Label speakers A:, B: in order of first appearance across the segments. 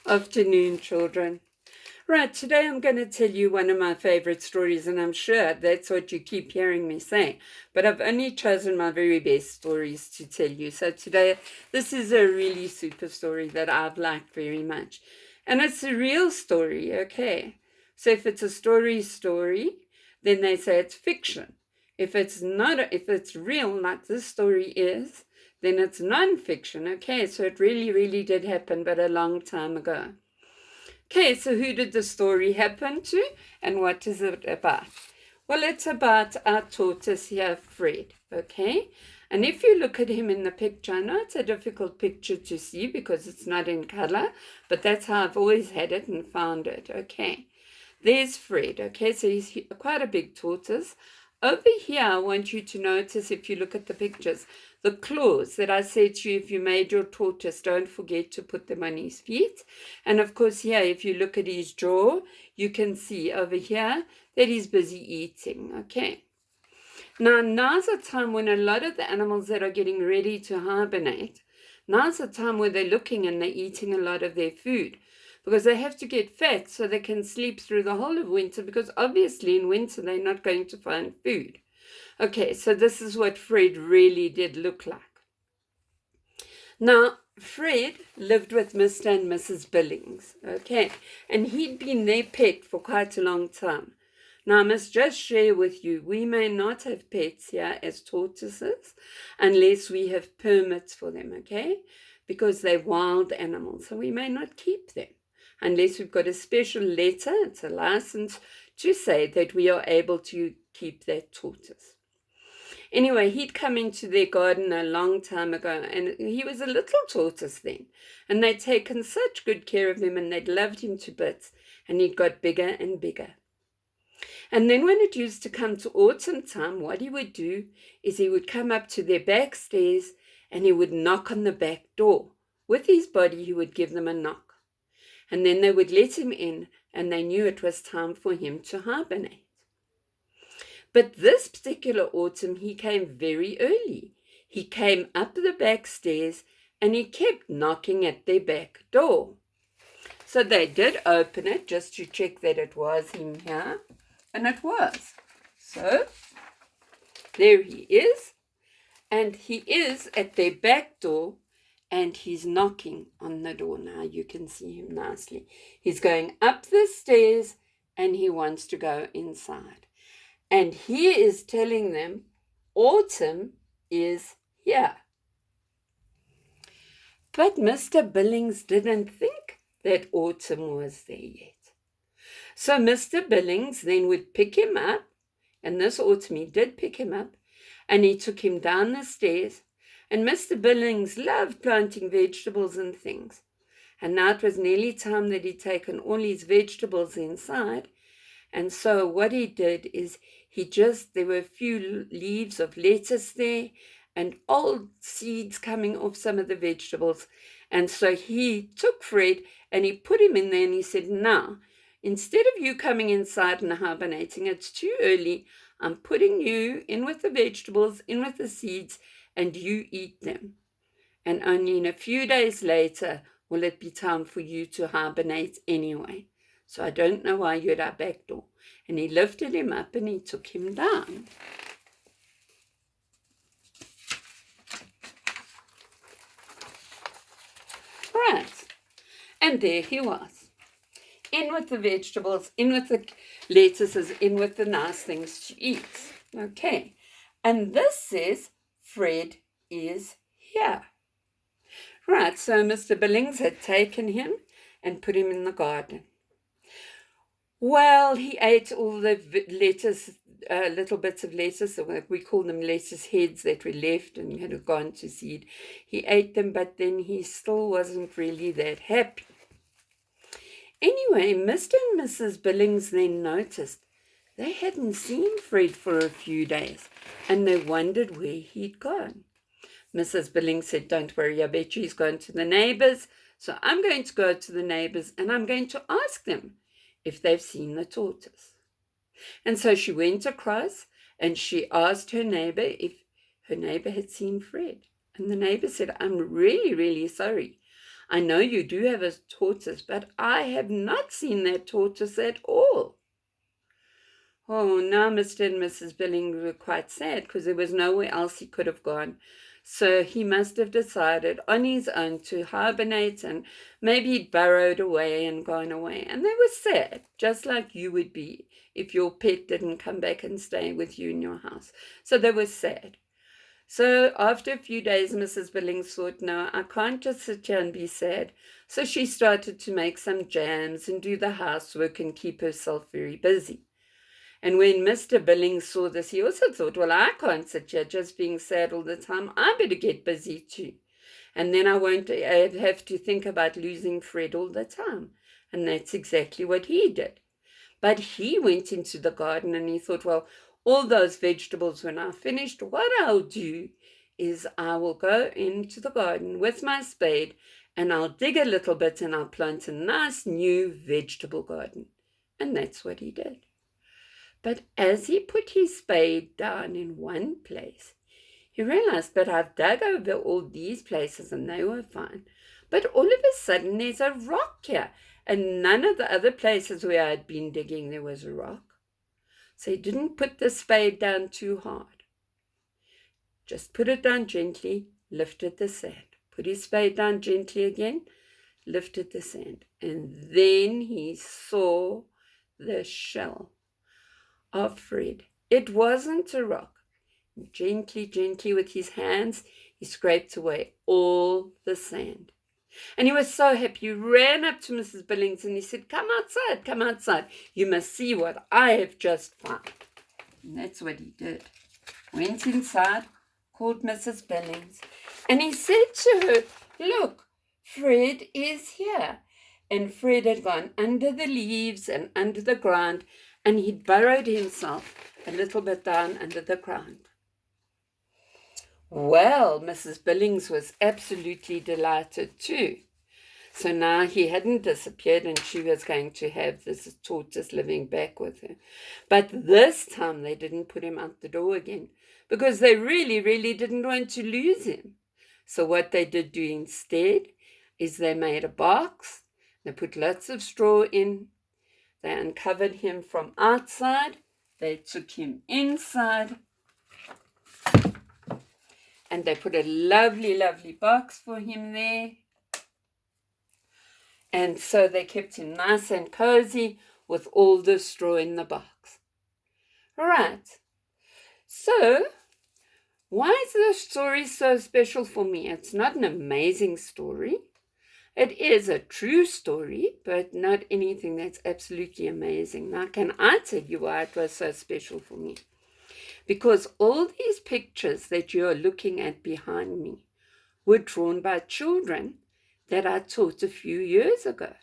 A: Afternoon, children. Right, today I'm going to tell you one of my favorite stories, and I'm sure that's what you keep hearing me say. But I've only chosen my very best stories to tell you. So today, this is a really super story that I've liked very much. And it's a real story, okay? So if it's a story, then they say it's fiction. If it's not, if it's real, like this story is, then it's non-fiction, okay? So it really, really did happen, but a long time ago. Okay, so who did the story happen to, and what is it about? Well, it's about our tortoise here, Fred, okay? And if you look at him in the picture, I know it's a difficult picture to see because it's not in color, but that's how I've always had it and found it, okay? There's Fred, okay? So he's quite a big tortoise. Over here, I want you to notice, if you look at the pictures, the claws that I said to you, if you made your tortoise, don't forget to put them on his feet. And of course, here, if you look at his jaw, you can see over here that he's busy eating, okay? Now's a time when a lot of the animals that are getting ready to hibernate, now's a time where they're looking and they're eating a lot of their food, because they have to get fat so they can sleep through the whole of winter, because obviously in winter they're not going to find food. Okay, so this is what Fred really did look like. Now, Fred lived with Mr. and Mrs. Billings, okay, and he'd been their pet for quite a long time. Now, I must just share with you, we may not have pets here as tortoises unless we have permits for them, okay, because they're wild animals, so we may not keep them unless we've got a special letter, it's a license, to say that we are able to keep that tortoise. Anyway, he'd come into their garden a long time ago, and he was a little tortoise then, and they'd taken such good care of him, and they'd loved him to bits, and he'd got bigger and bigger. And then when it used to come to autumn time, what he would do is he would come up to their back stairs, and he would knock on the back door. With his body, he would give them a knock. And then they would let him in, and they knew it was time for him to hibernate. But this particular autumn, he came very early. He came up the back stairs, and he kept knocking at their back door. So they did open it just to check that it was him here, and it was. So there he is, and he is at their back door, and he's knocking on the door. Now you can see him nicely. He's going up the stairs, and he wants to go inside. And he is telling them autumn is here. But Mr. Billings didn't think that autumn was there yet. So Mr. Billings then would pick him up, and this autumn he did pick him up, and he took him down the stairs. And Mr. Billings loved planting vegetables and things. And now it was nearly time that he'd taken all his vegetables inside. And so what he did is there were a few leaves of lettuce there and old seeds coming off some of the vegetables. And so he took Fred and he put him in there, and he said, now, instead of you coming inside and hibernating, it's too early. I'm putting you in with the vegetables, in with the seeds, and you eat them. And only in a few days later will it be time for you to hibernate anyway. So I don't know why you're at our back door. And he lifted him up and he took him down. Right. And there he was. In with the vegetables, in with the lettuces, in with the nice things to eat. Okay. And this says, Fred is here. Right, so Mr. Billings had taken him and put him in the garden. Well, he ate all the lettuce, little bits of lettuce, we call them lettuce heads that were left and had gone to seed. He ate them, but then he still wasn't really that happy. Anyway, Mr. and Mrs. Billings then noticed they hadn't seen Fred for a few days, and they wondered where he'd gone. Mrs. Billings said, don't worry, I bet you he's gone to the neighbors. So I'm going to go to the neighbors and I'm going to ask them if they've seen the tortoise. And so she went across and she asked her neighbor if her neighbor had seen Fred. And the neighbor said, I'm really, really sorry. I know you do have a tortoise, but I have not seen that tortoise at all." Oh, now Mr. and Mrs. Billings were quite sad because there was nowhere else he could have gone. So he must have decided on his own to hibernate, and maybe he'd burrowed away and gone away. And they were sad, just like you would be if your pet didn't come back and stay with you in your house. So they were sad. So after a few days, Mrs. Billings thought, no, I can't just sit here and be sad. So she started to make some jams and do the housework and keep herself very busy. And when Mr. Billings saw this, he also thought, well, I can't sit here just being sad all the time. I better get busy too. And then I won't have to think about losing Fred all the time. And that's exactly what he did. But he went into the garden and he thought, well, all those vegetables were now finished. What I'll do is I will go into the garden with my spade and I'll dig a little bit and I'll plant a nice new vegetable garden. And that's what he did. But as he put his spade down in one place, he realized, but I've dug over all these places and they were fine. But all of a sudden there's a rock here, and none of the other places where I had been digging there was a rock. So he didn't put the spade down too hard. Just put it down gently, lifted the sand. Put his spade down gently again, lifted the sand. And then he saw the shell of Fred. It wasn't a rock. Gently, gently with his hands, he scraped away all the sand. And he was so happy. He ran up to Mrs. Billings and he said, come outside, come outside. You must see what I have just found. And that's what he did. Went inside, called Mrs. Billings, and he said to her, look, Fred is here. And Fred had gone under the leaves and under the ground, and he'd burrowed himself a little bit down under the ground. Well, Mrs. Billings was absolutely delighted too. So now he hadn't disappeared and she was going to have this tortoise living back with her. But this time they didn't put him out the door again because they really, really didn't want to lose him. So what they did do instead is they made a box. They put lots of straw in. They uncovered him from outside. They took him inside. And they put a lovely, lovely box for him there. And so they kept him nice and cozy with all the straw in the box. Right. So, why is this story so special for me? It's not an amazing story. It is a true story, but not anything that's absolutely amazing. Now, can I tell you why it was so special for me? Because all these pictures that you are looking at behind me were drawn by children that I taught a few years ago.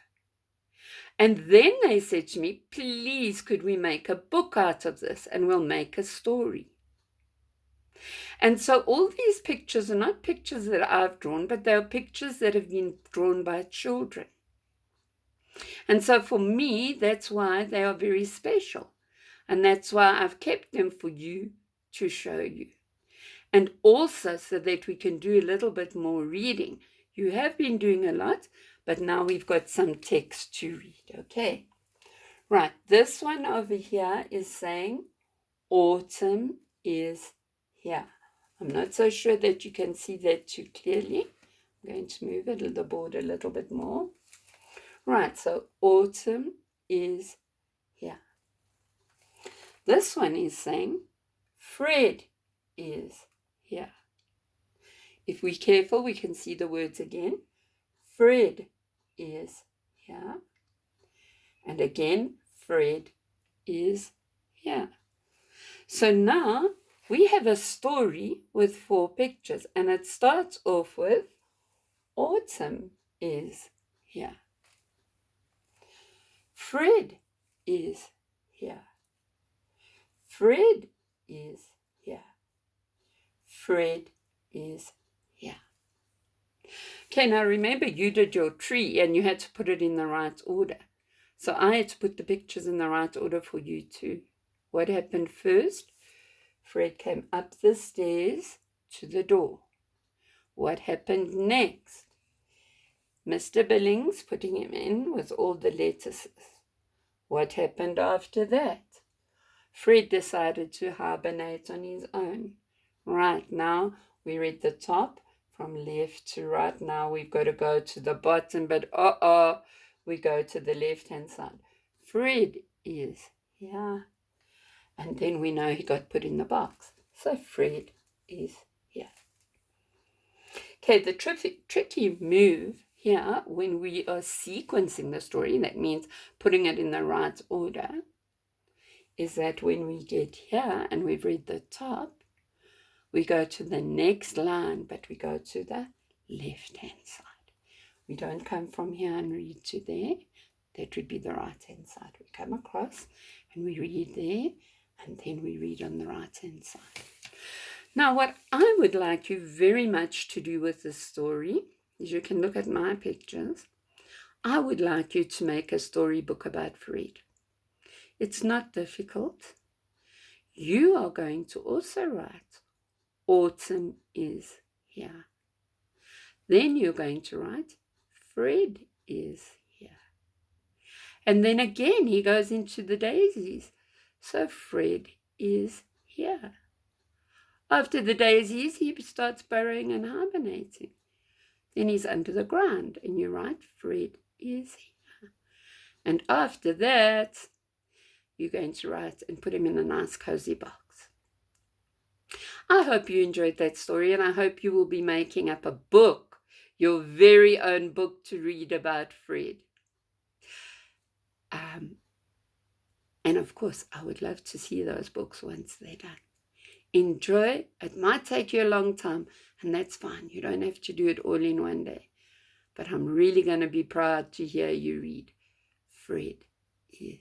A: And then they said to me, please, could we make a book out of this and we'll make a story. And so all these pictures are not pictures that I've drawn, but they are pictures that have been drawn by children. And so for me, that's why they are very special. And that's why I've kept them for you to show you. And also so that we can do a little bit more reading. You have been doing a lot, but now we've got some text to read, okay? Right, this one over here is saying, autumn is here. I'm not so sure that you can see that too clearly. I'm going to move the board a little bit more. Right, so autumn is here. This one is saying, Fred is here. If we're careful, we can see the words again. Fred is here. And again, Fred is here. So now we have a story with 4 pictures, and it starts off with autumn is here. Fred is here. Fred is here. Fred is here. Okay, now remember you did your tree and you had to put it in the right order. So I had to put the pictures in the right order for you too. What happened first? Fred came up the stairs to the door. What happened next? Mr. Billings putting him in with all the lettuces. What happened after that? Fred decided to hibernate on his own. Right now, we read the top from left to right. Now we've got to go to the bottom, but we go to the left-hand side. Fred is here. And then we know he got put in the box. So Fred is here. Okay, the tricky move here when we are sequencing the story, that means putting it in the right order, is that when we get here and we've read the top, we go to the next line, but we go to the left-hand side. We don't come from here and read to there. That would be the right-hand side. We come across and we read there, and then we read on the right-hand side. Now, what I would like you very much to do with this story is you can look at my pictures. I would like you to make a storybook about Fred. It's not difficult. You are going to also write, autumn is here. Then you're going to write, Fred is here. And then again, he goes into the daisies. So Fred is here. After the daisies, he starts burrowing and hibernating. Then he's under the ground, and you write, Fred is here. And after that, you're going to write and put him in a nice cozy box. I hope you enjoyed that story, and I hope you will be making up a book, your very own book to read about Fred. And of course, I would love to see those books once they're done. Enjoy. It might take you a long time, and that's fine. You don't have to do it all in one day. But I'm really going to be proud to hear you read. Fred is